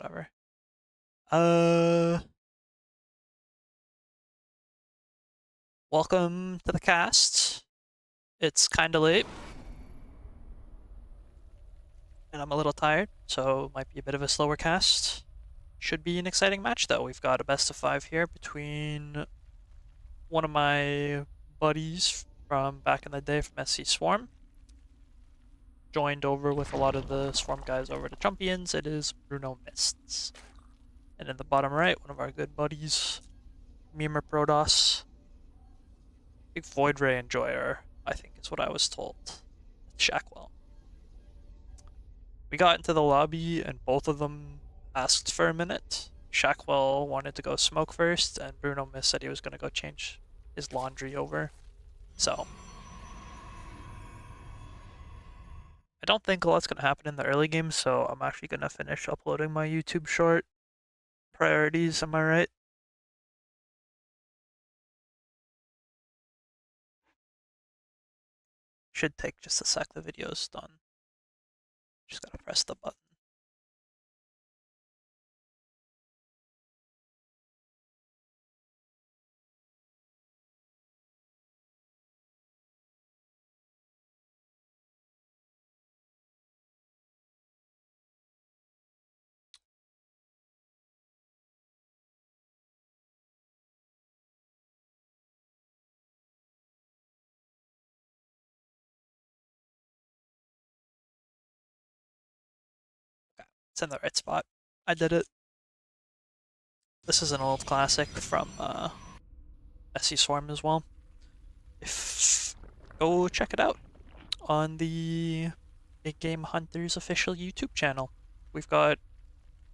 whatever. Uh, Welcome to the cast. It's kinda late, and I'm a little tired, so it might be a bit of a slower cast. Should be an exciting match, though. We've got a best of 5 here between one of my buddies from back in the day from SC Swarm, joined over with a lot of the Swarm guys over to Champions. It is Brunomists. And in the bottom right, one of our good buddies, Mimer Protoss. Big Void Ray enjoyer, I think is what I was told. Shackwell. We got into the lobby and both of them asked for a minute. Shackwell wanted to go smoke first, and Brunomist said he was going to go change his laundry over. So, I don't think a lot's going to happen in the early game, so I'm actually going to finish uploading my YouTube short. Priorities, am I right? Should take just a sec, the video's done. Just gotta press the button. Okay, it's in the right spot. I did it. This is an old classic from SC Swarm as well. If Go check it out on the Big Game Hunters official YouTube channel. We've got,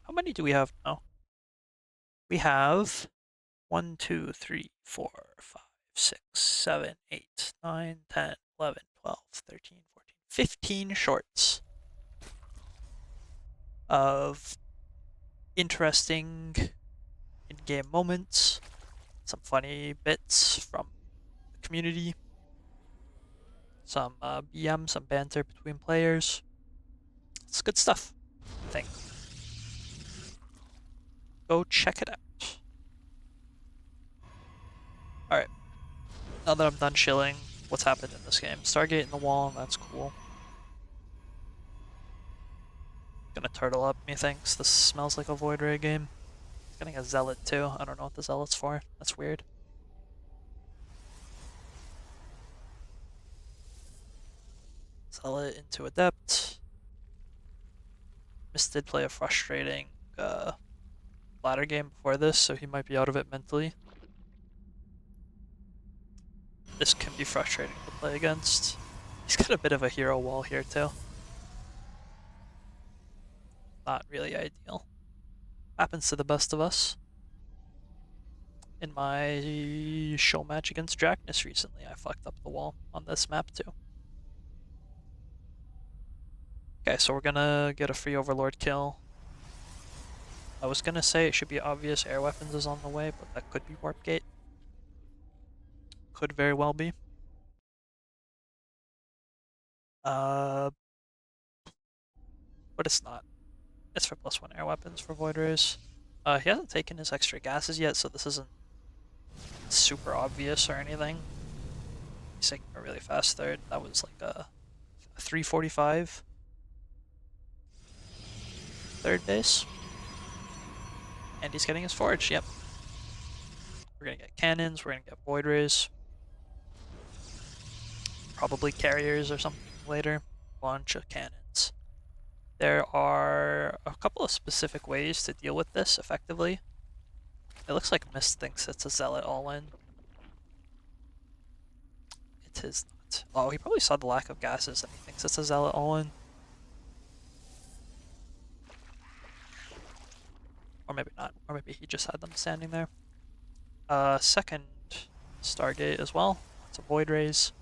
how many do we have now? We have 1, 2, 3, 4, 5, 6, 7, 8, 9, 10, 11, 12, 13, 14, 15 shorts of interesting in-game moments, some funny bits from the community, some BM, some banter between players. It's good stuff, I think. Go check it out. Alright, now that I'm done chilling, what's happened in this game? Stargate in the wall, that's cool. Gonna turtle up, methinks. This smells like a Void Ray game. Getting a Zealot too. I don't know what the Zealot's for. That's weird. Zealot into Adept. Mist did play a frustrating ladder game before this, so he might be out of it mentally. This can be frustrating to play against. He's got a bit of a hero wall here too. Not really ideal. Happens to the best of us. In my show match against Draknus recently, I fucked up the wall on this map too. Okay, so we're gonna get a free Overlord kill. I was gonna say it should be obvious air weapons is on the way, but that could be Warp Gate. Could very well be. But it's not. It's for +1 air weapons for Void Rays. He hasn't taken his extra gases yet, so this isn't super obvious or anything. He's taking a really fast third. That was like a 345 third base. And he's getting his forge, yep. We're gonna get cannons, we're gonna get Void Rays. Probably carriers or something later. Bunch of cannons. There are a couple of specific ways to deal with this effectively. It looks like Mist thinks it's a Zealot all-in. It is not. Oh, he probably saw the lack of gases and he thinks it's a Zealot all-in. Or maybe not. Or maybe he just had them standing there. Second Stargate as well. It's a Void Rays.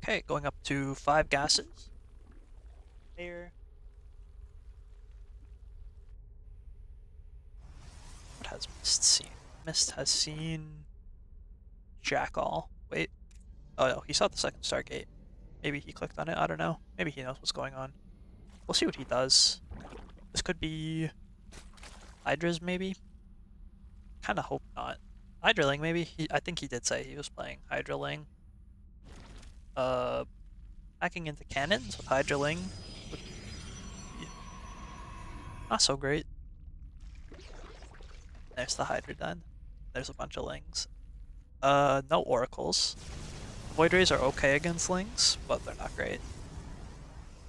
Okay, going up to 5 gases. There. What has Mist seen? Mist has seen Jackal. Wait. Oh no, he saw the second Stargate. Maybe he clicked on it, I don't know. Maybe he knows what's going on. We'll see what he does. This could be Hydras, maybe? Kinda hope not. Hydraling, maybe? I think he did say he was playing Hydraling. Hacking into cannons with Hydraling would be not so great. There's the Hydra done. There's a bunch of Lings. No Oracles. Void Rays are okay against Lings, but they're not great.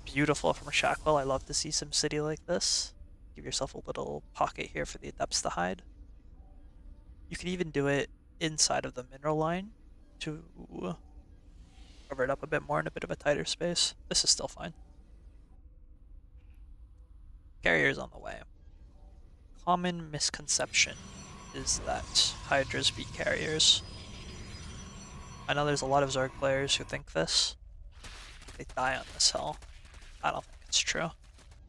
Beautiful from Shackwell. I love to see some city like this. Give yourself a little pocket here for the Adepts to hide. You can even do it inside of the mineral line to cover it up a bit more in a bit of a tighter space. This is still fine. Carriers on the way. Common misconception is that Hydras beat carriers. I know there's a lot of Zerg players who think this. They die on this hill. I don't think it's true.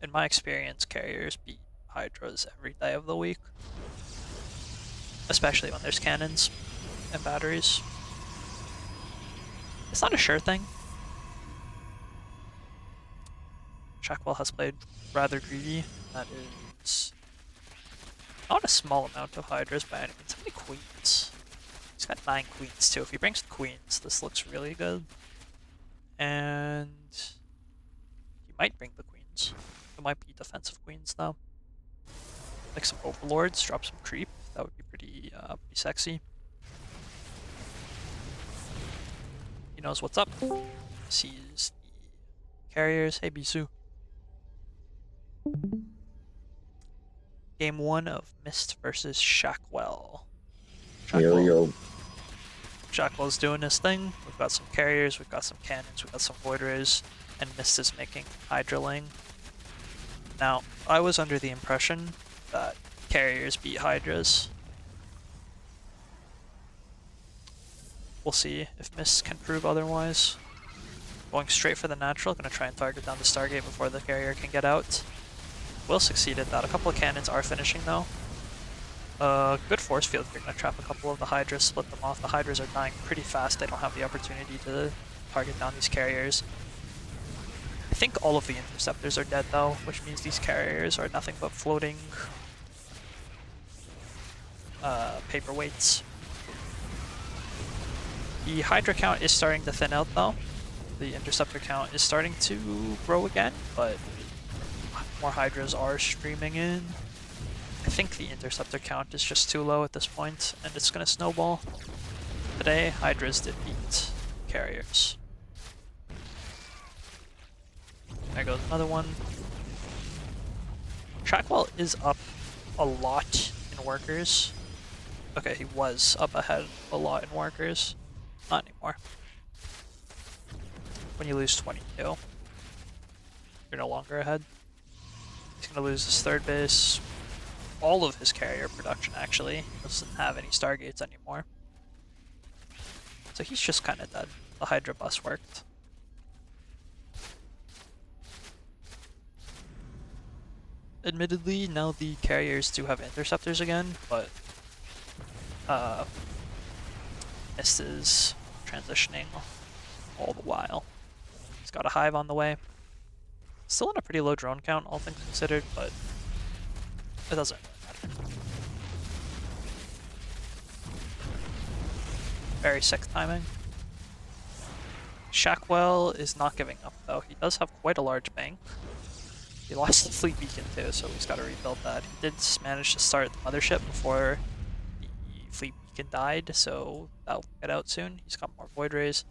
In my experience, carriers beat Hydras every day of the week. Especially when there's cannons and batteries. It's not a sure thing. Shackwell has played rather greedy. That is not a small amount of Hydras by any means. How many queens? He's got 9 queens too. If he brings the queens, this looks really good. And he might bring the queens. It might be defensive queens though. Like some overlords, drop some creep. That would be pretty sexy. He knows what's up. Sees the carriers. Hey Bisu. Game 1 of Mist versus Shackwell. Yo. Shackwell's doing his thing. We've got some carriers, we've got some cannons, we've got some Void Rays, and Mist is making Hydraling. Now, I was under the impression that carriers beat Hydras. We'll see if Mist can prove otherwise. Going straight for the natural, gonna try and target down the Stargate before the carrier can get out. Will succeed at that. A couple of cannons are finishing though. Good force field. You're gonna trap a couple of the Hydras, split them off. The Hydras are dying pretty fast. They don't have the opportunity to target down these carriers. I think all of the interceptors are dead though, which means these carriers are nothing but floating paperweights. The Hydra count is starting to thin out though. The interceptor count is starting to grow again, but more Hydras are streaming in. I think the interceptor count is just too low at this point, and it's gonna snowball. Today, Hydras did beat carriers. There goes another one. Shackwell is up a lot in workers. Okay, he was up ahead a lot in workers. Not anymore. When you lose 22, you're no longer ahead. He's gonna lose his third base. All of his carrier production, actually. He doesn't have any Stargates anymore. So he's just kind of dead. The Hydra bus worked. Admittedly, now the carriers do have interceptors again, but Mist is transitioning all the while. He's got a hive on the way. Still on a pretty low drone count, all things considered, but it doesn't really matter. Very sick timing. Shackwell is not giving up though. He does have quite a large bank. He lost the fleet beacon too, so he's got to rebuild that. He did manage to start the mothership before the fleet beacon died, so that'll get out soon. He's got more Void Rays.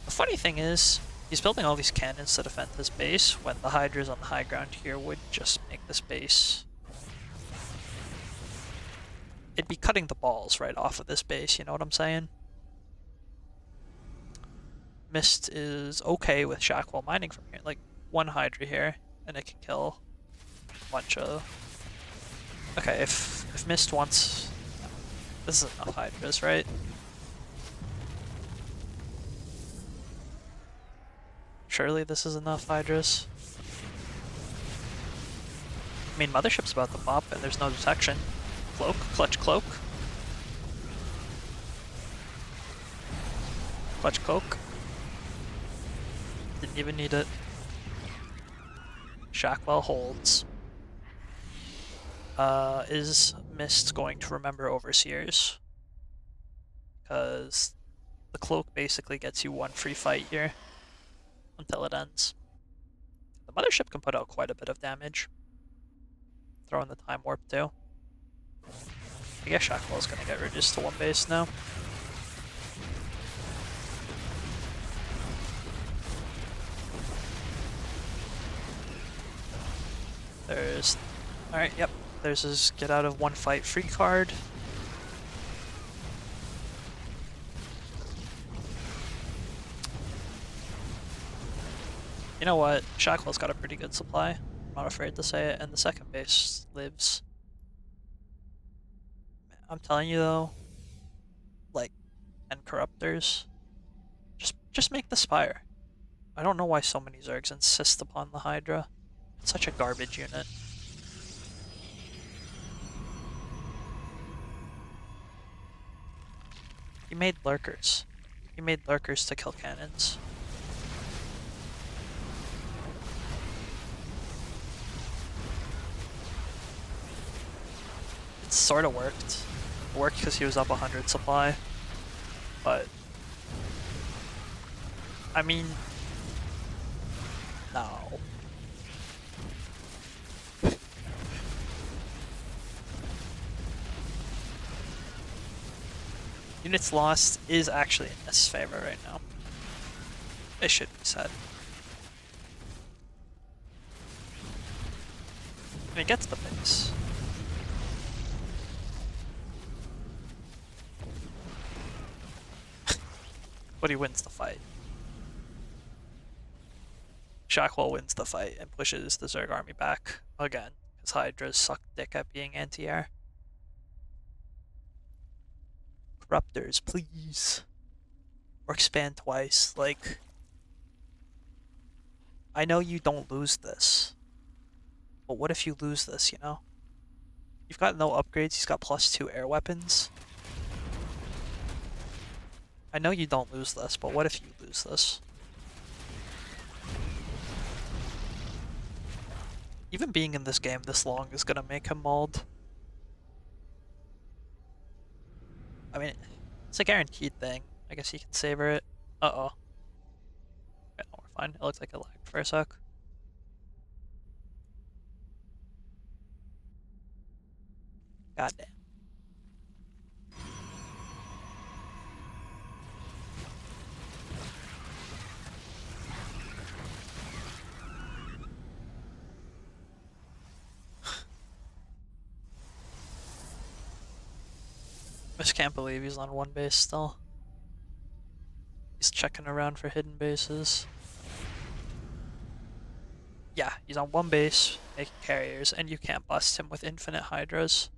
The funny thing is, he's building all these cannons to defend his base when the Hydras on the high ground here would just make this base. It'd be cutting the balls right off of this base, you know what I'm saying? Mist is okay with Shackwell mining from here. Like, one Hydra here, and it can kill a bunch of... Okay, if Mist wants... This is enough Hydras, right? Surely this is enough Hydras. I mean, Mothership's about to pop, and there's no detection. Cloak, clutch cloak. Clutch cloak. Didn't even need it. Shackwell holds. Is Mist going to remember Overseers? Because the cloak basically gets you one free fight here until it ends. The mothership can put out quite a bit of damage. Throw in the time warp too. I guess Shackwell's gonna get reduced to one base now. There's... Alright, yep. There's his get out of one fight free card. You know what? Shackwell's got a pretty good supply. I'm not afraid to say it, and the second base lives. I'm telling you though, like, and Corruptors, just make the Spire. I don't know why so many Zergs insist upon the Hydra. It's such a garbage unit. He made Lurkers. He made Lurkers to kill cannons. It sort of worked. It worked because he was up 100 supply. But... I mean... No. Units lost is actually in this favor right now. It should be said. And he gets the base. But he wins the fight. Shackwell wins the fight and pushes the Zerg army back again, because Hydras suck dick at being anti-air. Corruptors, please. Or expand twice. Like, I know you don't lose this. But what if you lose this, you know? You've got no upgrades, he's got +2 air weapons. I know you don't lose this, but what if you lose this? Even being in this game this long is gonna make him mauled. I mean, it's a guaranteed thing. I guess he can savor it. Uh-oh. Okay, no, we're fine. It looks like it lagged for a sec. Goddamn. I just can't believe he's on one base still. He's checking around for hidden bases. Yeah, he's on one base, making carriers, and you can't bust him with infinite Hydras.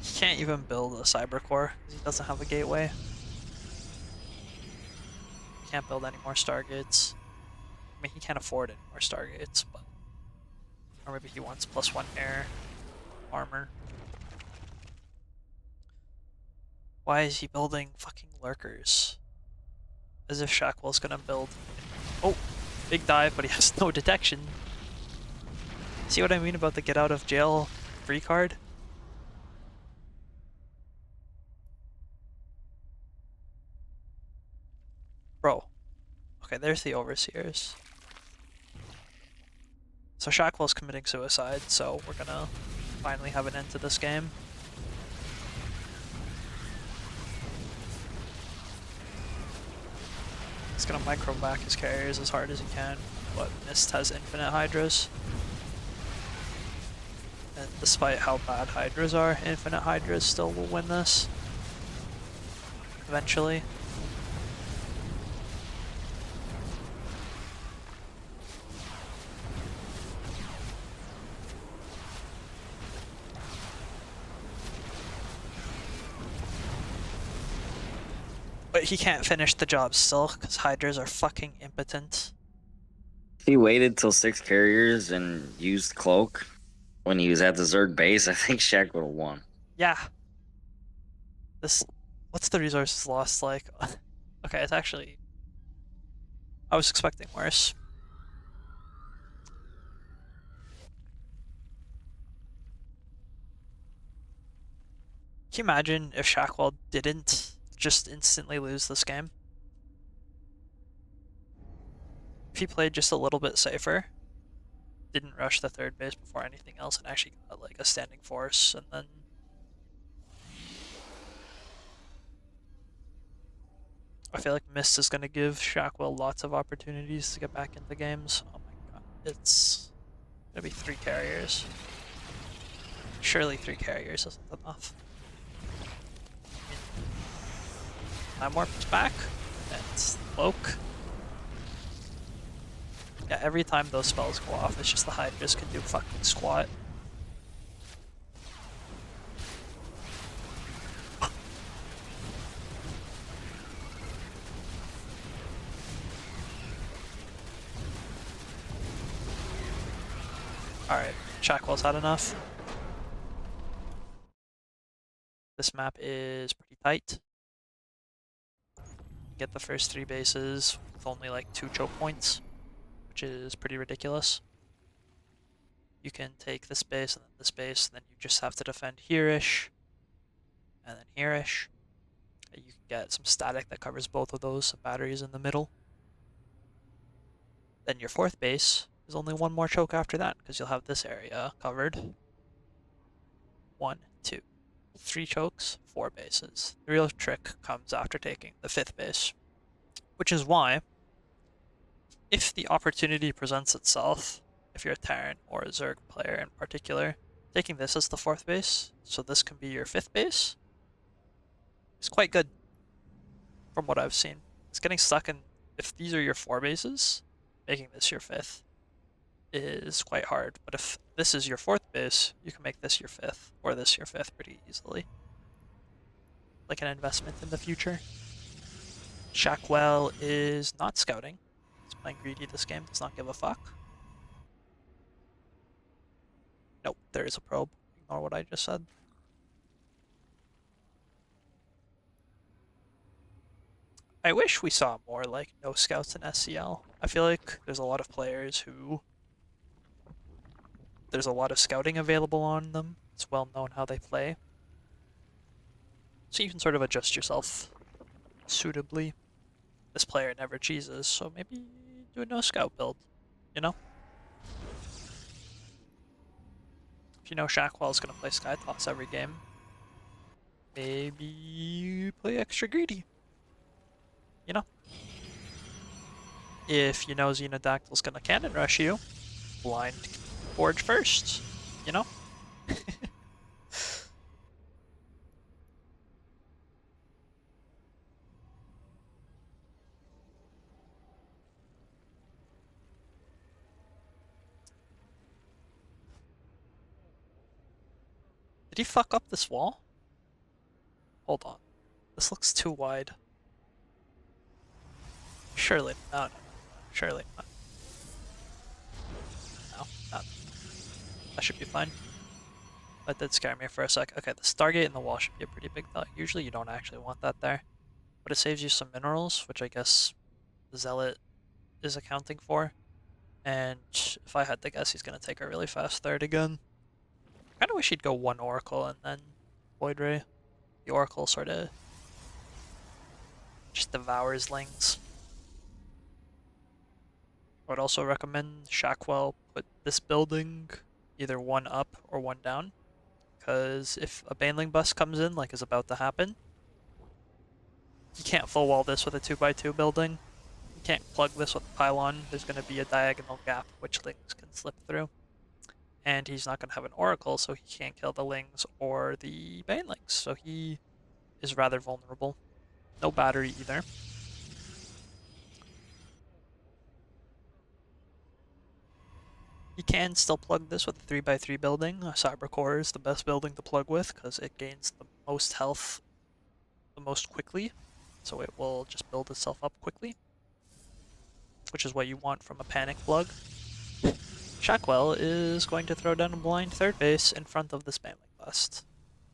He can't even build a cyber core because he doesn't have a gateway. Can't build any more Stargates. I mean, he can't afford any more Stargates, but... Or maybe he wants +1 air armor. Why is he building fucking Lurkers? As if Shackwell's gonna build... Oh! Big dive, but he has no detection. See what I mean about the get out of jail free card? Bro. Okay, there's the Overseers. So Shackwell's committing suicide, so we're gonna finally have an end to this game. He's gonna micro back his carriers as hard as he can, but Mist has infinite Hydras. And despite how bad Hydras are, infinite Hydras still will win this. Eventually. But he can't finish the job still, because Hydras are fucking impotent. If he waited till 6 carriers and used Cloak when he was at the Zerg base, I think Shaq would have won. Yeah. This, what's the resources lost like? Okay, it's actually, I was expecting worse. Can you imagine if Shackwell didn't just instantly lose this game? If he played just a little bit safer, didn't rush the third base before anything else, and actually got like a standing force, and then I feel like Mist is going to give Shackwell lots of opportunities to get back into games. Oh my god, it's going to be 3 carriers. Surely 3 carriers isn't enough. Time Warp's back. That's Cloak. Yeah, every time those spells go off, it's just the Hydras can do fucking squat. Alright, Shackwell's had enough. This map is pretty tight. Get the first 3 bases with only like 2 choke points, which is pretty ridiculous. You can take this base and then this base, and then you just have to defend here-ish, and then here-ish. You can get some static that covers both of those, some batteries in the middle. Then your 4th base is only 1 more choke after that, because you'll have this area covered. 1, 2, 3 chokes, 4 bases. The real trick comes after taking the 5th base, which is why, if the opportunity presents itself, if you're a Terran or a Zerg player in particular, taking this as the 4th base, so this can be your 5th base, is quite good from what I've seen. It's getting stuck in, if these are your 4 bases, making this your 5th is quite hard, but if this is your 4th base, you can make this your 5th, or this your 5th pretty easily. Like an investment in the future. Shackwell is not scouting. He's playing greedy this game, does not give a fuck. Nope, there is a probe. Ignore what I just said. I wish we saw more like no scouts in SCL. I feel like there's a lot of players who there's a lot of scouting available on them. It's well known how they play. So you can sort of adjust yourself suitably. This player never cheeses, so maybe do a no scout build, you know? If you know Shackwell's gonna play Sky Toss every game, maybe play extra greedy. You know? If you know Xenodactyl's gonna cannon rush you, blind forge first, you know? Did he fuck up this wall? Hold on. This looks too wide. Surely, no, surely not. No, not. That should be fine. That did scare me for a sec. Okay, the Stargate in the wall should be a pretty big thought. Usually you don't actually want that there. But it saves you some minerals, which I guess the Zealot is accounting for. And if I had to guess, he's going to take a really fast 3rd again. I kind of wish he'd go 1 Oracle and then Void Ray. The Oracle sort of just devours Lings. I would also recommend Shackwell put this building either 1 up or 1 down. Because if a Baneling bus comes in, like is about to happen, you can't full wall this with a 2x2 building. You can't plug this with a pylon. There's going to be a diagonal gap which Lings can slip through. And he's not going to have an Oracle, so he can't kill the Lings or the Banelings. So he is rather vulnerable. No battery either. You can still plug this with a 3x3 building. A Cyber Core is the best building to plug with because it gains the most health the most quickly. So it will just build itself up quickly, which is what you want from a panic plug. Shackwell is going to throw down a blind third base in front of this Baneling Bust.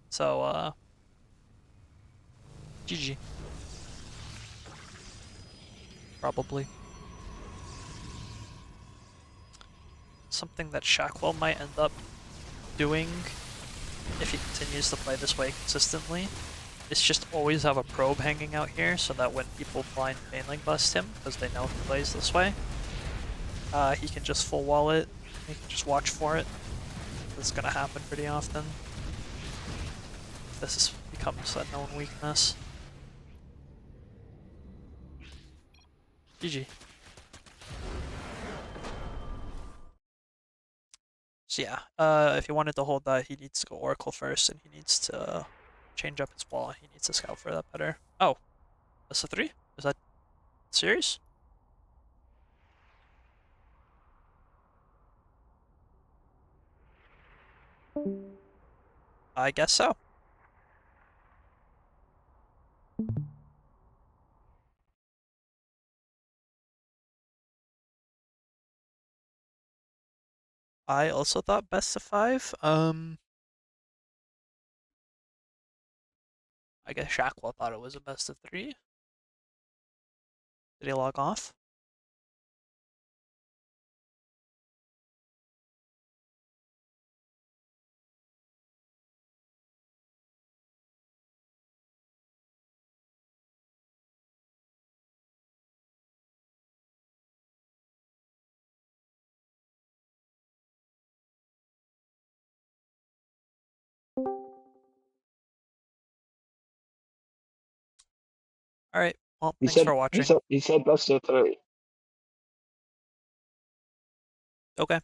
So, GG. Probably. Something that Shackwell might end up doing if he continues to play this way consistently is just always have a probe hanging out here so that when people blind Baneling Bust him, because they know he plays this way, he can just full wall it, he can just watch for it. This is gonna happen pretty often. This becomes a known weakness. GG. So yeah, if he wanted to hold that, he needs to go Oracle first, and he needs to change up his wall. He needs to scout for that better. Oh, that's a 3? Is that serious? I guess so. I also thought best of 5. I guess Shackwell thought it was a best of 3. Did he log off? Alright, well, He thanks said for watching. he said best of three. Okay.